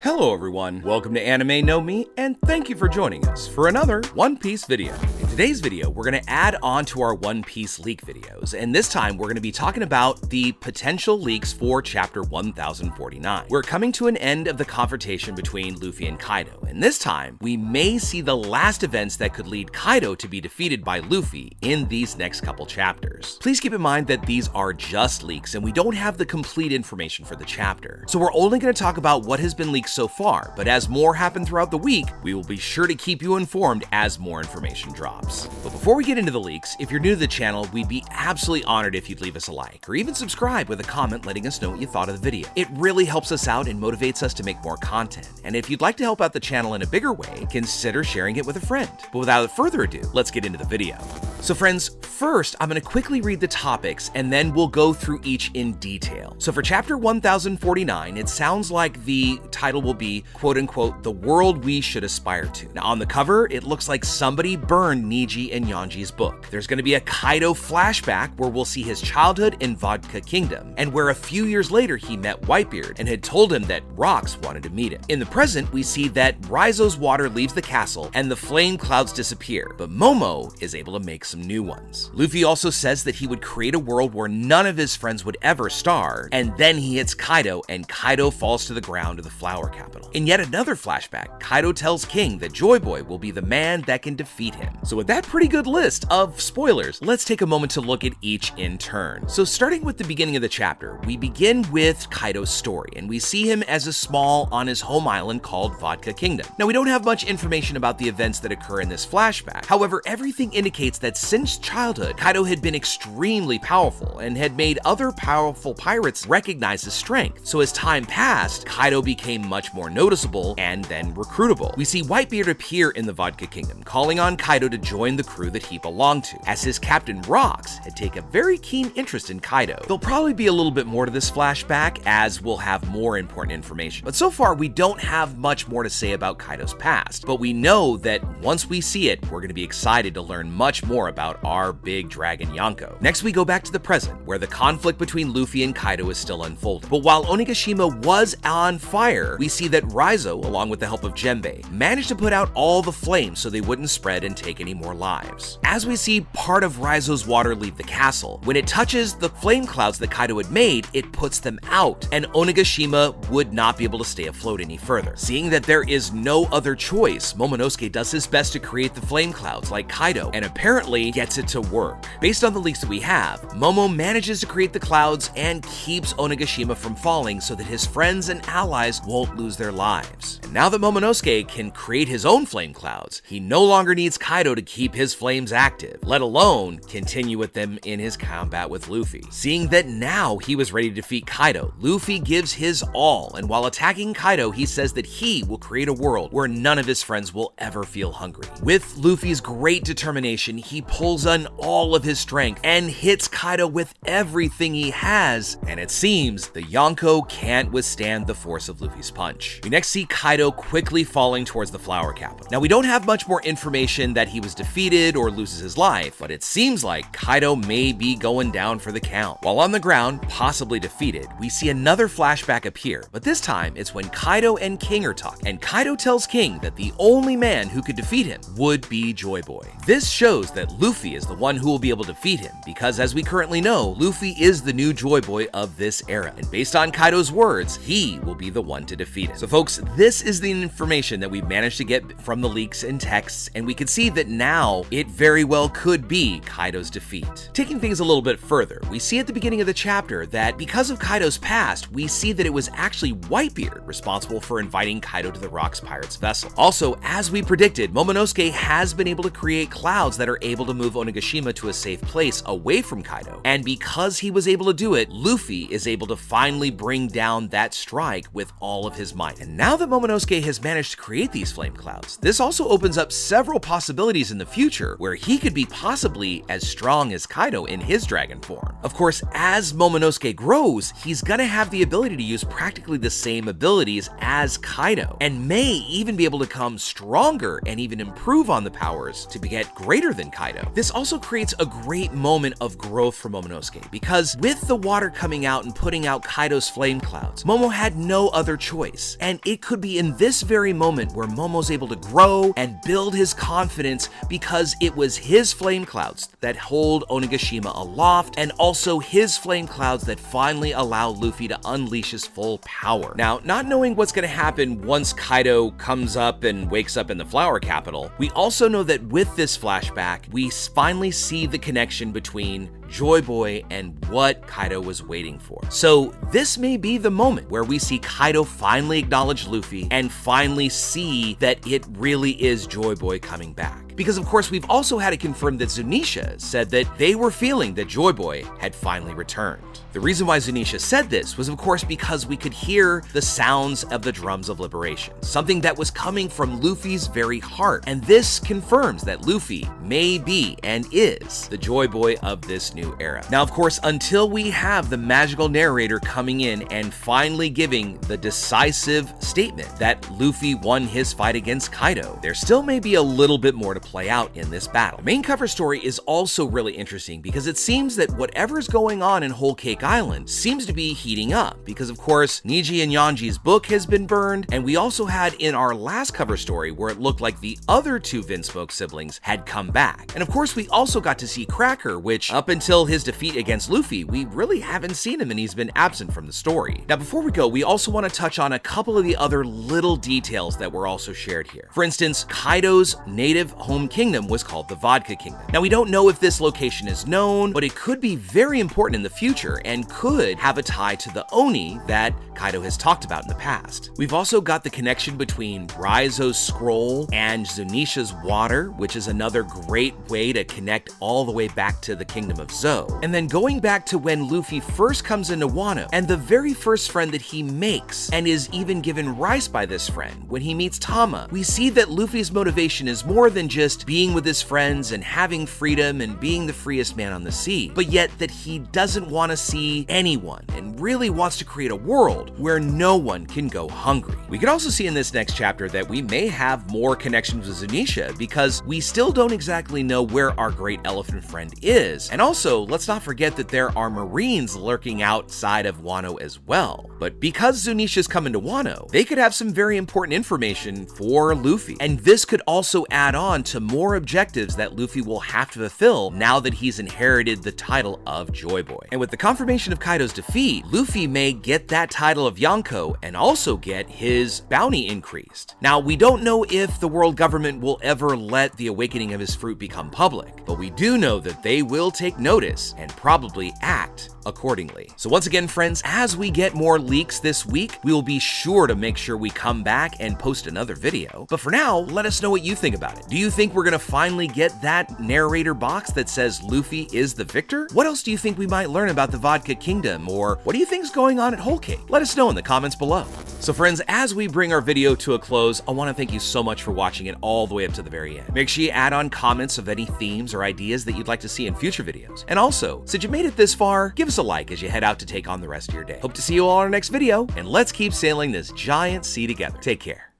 Hello everyone, welcome to Anime No Mi, and thank you for joining us for another One Piece video. In today's video, we're going to add on to our One Piece leak videos, and this time we're going to be talking about the potential leaks for Chapter 1049. We're coming to an end of the confrontation between Luffy and Kaido, and this time, we may see the last events that could lead Kaido to be defeated by Luffy in these next couple chapters. Please keep in mind that these are just leaks, and we don't have the complete information for the chapter, so we're only going to talk about what has been leaked so far, but as more happen throughout the week, we will be sure to keep you informed as more information drops. But before we get into the leaks, if you're new to the channel, we'd be absolutely honored if you'd leave us a like, or even subscribe with a comment letting us know what you thought of the video. It really helps us out and motivates us to make more content, and if you'd like to help out the channel in a bigger way, consider sharing it with a friend. But without further ado, let's get into the video. So friends, first, I'm going to quickly read the topics, and then we'll go through each in detail. So for Chapter 1049, it sounds like the title will be, quote-unquote, the world we should aspire to. Now, on the cover, it looks like somebody burned Niji and Yanji's book. There's going to be a Kaido flashback where we'll see his childhood in Vodka Kingdom, and where a few years later he met Whitebeard and had told him that Rocks wanted to meet him. In the present, we see that Rizo's water leaves the castle and the flame clouds disappear, but Momo is able to make some new ones. Luffy also says that he would create a world where none of his friends would ever starve, and then he hits Kaido and Kaido falls to the ground of the flower capital. In yet another flashback, Kaido tells King that Joy Boy will be the man that can defeat him. So with that pretty good list of spoilers, let's take a moment to look at each in turn. So starting with the beginning of the chapter, we begin with Kaido's story, and we see him as a small on his home island called Vodka Kingdom. Now, we don't have much information about the events that occur in this flashback. However, everything indicates that since childhood, Kaido had been extremely powerful and had made other powerful pirates recognize his strength. So as time passed, Kaido became much more noticeable and then recruitable. We see Whitebeard appear in the Vodka Kingdom, calling on Kaido to join the crew that he belonged to, as his captain Rocks had taken a very keen interest in Kaido. There'll probably be a little bit more to this flashback as we'll have more important information, but so far we don't have much more to say about Kaido's past, but we know that once we see it, we're going to be excited to learn much more about our big dragon Yonko. Next, we go back to the present, where the conflict between Luffy and Kaido is still unfolding. But while Onigashima was on fire, we see that Rizo, along with the help of Jembe, managed to put out all the flames so they wouldn't spread and take any more lives. As we see part of Rizo's water leave the castle, when it touches the flame clouds that Kaido had made, it puts them out, and Onigashima would not be able to stay afloat any further. Seeing that there is no other choice, Momonosuke does his best to create the flame clouds like Kaido, and apparently gets it to work. Based on the leaks that we have, Momo manages to create the clouds and keeps Onigashima from falling so that his friends and allies won't lose their lives. And now that Momonosuke can create his own flame clouds, he no longer needs Kaido to keep his flames active, let alone continue with them in his combat with Luffy. Seeing that now he was ready to defeat Kaido, Luffy gives his all, and while attacking Kaido, he says that he will create a world where none of his friends will ever feel hungry. With Luffy's great determination, he pulls on all of his strength and hits Kaido with everything he has, and it seems the Yonko can't withstand the force of Luffy's punch. We next see Kaido quickly falling towards the flower capital. Now, we don't have much more information that he was defeated or loses his life, but it seems like Kaido may be going down for the count. While on the ground, possibly defeated, we see another flashback appear, but this time it's when Kaido and King are talking, and Kaido tells King that the only man who could defeat him would be Joy Boy. This shows that Luffy is the one who will be able to defeat him, because as we currently know, Luffy is the new Joy Boy of this era, and based on Kaido's words, he will be the one to defeat him. So folks, this is the information that we've managed to get from the leaks and texts, and we can see that now it very well could be Kaido's defeat. Taking things a little bit further, we see at the beginning of the chapter that because of Kaido's past, we see that it was actually Whitebeard responsible for inviting Kaido to the Rocks Pirates vessel. Also, as we predicted, Momonosuke has been able to create clouds that are able to move Onigashima to a safe place away from Kaido, and because he was able to do it, Luffy is able to finally bring down that strike with all of his might. And now that Momonosuke Momonosuke has managed to create these flame clouds, this also opens up several possibilities in the future where he could be possibly as strong as Kaido in his dragon form. Of course, as Momonosuke grows, he's gonna have the ability to use practically the same abilities as Kaido, and may even be able to become stronger and even improve on the powers to get greater than Kaido. This also creates a great moment of growth for Momonosuke, because with the water coming out and putting out Kaido's flame clouds, Momo had no other choice, and it could be in this very moment where Momo's able to grow and build his confidence, because it was his flame clouds that hold Onigashima aloft, and also his flame clouds that finally allow Luffy to unleash his full power. Now, not knowing what's going to happen once Kaido comes up and wakes up in the Flower Capital, we also know that with this flashback, we finally see the connection between Joy Boy and what Kaido was waiting for. So this may be the moment where we see Kaido finally acknowledge Luffy and finally see that it really is Joy Boy coming back. Because of course we've also had it confirmed that Zunisha said that they were feeling that Joy Boy had finally returned. The reason why Zunisha said this was of course because we could hear the sounds of the drums of liberation, something that was coming from Luffy's very heart, and this confirms that Luffy may be and is the Joy Boy of this new era. Now of course, until we have the magical narrator coming in and finally giving the decisive statement that Luffy won his fight against Kaido, there still may be a little bit more to play out in this battle. The main cover story is also really interesting because it seems that whatever's going on in Whole Cake Island seems to be heating up, because of course Niji and Yanji's book has been burned, and we also had in our last cover story where it looked like the other two Vinsmoke siblings had come back. And of course we also got to see Cracker, which up until his defeat against Luffy, we really haven't seen him and he's been absent from the story. Now before we go, we also want to touch on a couple of the other little details that were also shared here. For instance, Kaido's native home kingdom was called the Vodka Kingdom. Now we don't know if this location is known, but it could be very important in the future and could have a tie to the Oni that Kaido has talked about in the past. We've also got the connection between Raizo's scroll and Zunisha's water, which is another great way to connect all the way back to the kingdom of Zou. And then going back to when Luffy first comes into Wano, and the very first friend that he makes and is even given rice by this friend when he meets Tama, we see that Luffy's motivation is more than just being with his friends and having freedom and being the freest man on the sea, but yet that he doesn't want to see anyone and really wants to create a world where no one can go hungry. We could also see in this next chapter that we may have more connections with Zunisha, because we still don't exactly know where our great elephant friend is. And also, let's not forget that there are Marines lurking outside of Wano as well. But because Zunisha's coming to Wano, they could have some very important information for Luffy. And this could also add on to more objectives that Luffy will have to fulfill now that he's inherited the title of Joy Boy. And with the confirmation of Kaido's defeat, Luffy may get that title of Yonko and also get his bounty increased. Now, we don't know if the world government will ever let the awakening of his fruit become public, but we do know that they will take notice and probably act accordingly. So once again, friends, as we get more leaks this week, we will be sure to make sure we come back and post another video. But for now, let us know what you think about it. Do you think we're gonna finally get that narrator box that says Luffy is the victor? What else do you think we might learn about the Vodka Kingdom, or what do you think is going on at Whole Cake? Let us know in the comments below. So friends, as we bring our video to a close, I want to thank you so much for watching it all the way up to the very end. Make sure you add on comments of any themes or ideas that you'd like to see in future videos. And also, since you made it this far, give us a like as you head out to take on the rest of your day. Hope to see you all in our next video, and let's keep sailing this giant sea together. Take care.